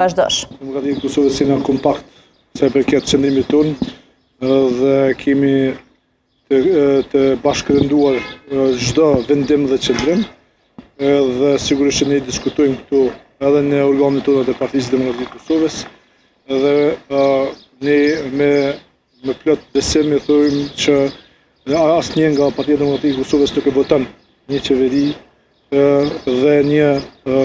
Vazhdosh. Demokratia e Kosovës jena kompakt sa i përket qëndrimit tonë dhe kemi të bashkërënduar çdo vendim dhe qëndrim dhe sigurisht që ne diskutojmë këtu edhe në organet tona të Partisë Demokratike të Kosovës dhe ne me plot besim i thojmë që asnjë nga Partia Demokratike e Kosovës nuk e voton një qeveri dhe një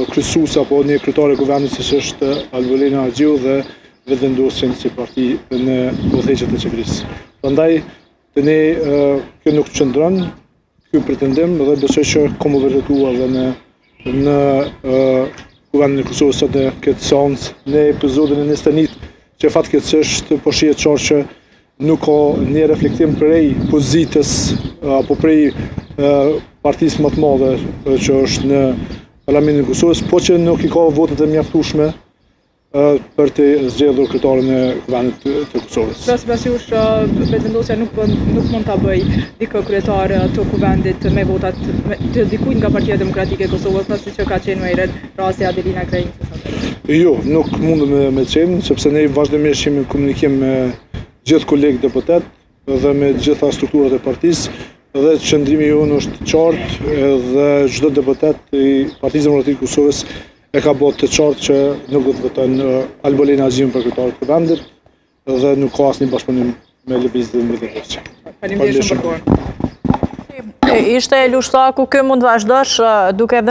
kryesues apo një kryetare kuvendit siç është Albolena Axhiu dhe vendosin si parti në udhëheqjet e qeverisë. Prandaj te ne kjo nuk qëndron, ky pretendim dhe besoj që ka më vërtetuar edhe në kuvendin e Kosovës sot në këtë seancë në episodin e 21 që fatkeqësisht po shihet qartë që nuk ka një reflektim prej pozitës apo prej partisë më të madhe që është në Parlamentin e Kosovës, po që nuk i ka votat e mjaftueshme për të zgjedhur kryetarin e kuvendit të Kosovës. Pra sipas jush vetëvendosja nuk mund ta bëj dikë kryetar të kuvendit me votat të dikujt nga Partia Demokratike e Kosovës, pasi që ka qenë më herët rasti Adelina Krajinës. Jo, nuk mund me qenë, sepse ne vazhdimisht jemi në komunikim me gjithë kolegë deputet dhe me gjitha strukturat e partisë dhe qëndrimi jonë është qartë dhe çdo deputet i Partisë Demokratike të Kosovës e ka bërë të qartë që nuk do të voton Albolena Axhiun për kryetarin e kuvendit dhe nuk ka asnjë bashkëpunim me lëvizjen e Demokracisë. Faleminderit shumë për kohën. Ishte Elush Thaku, kë mund vazhdosh duke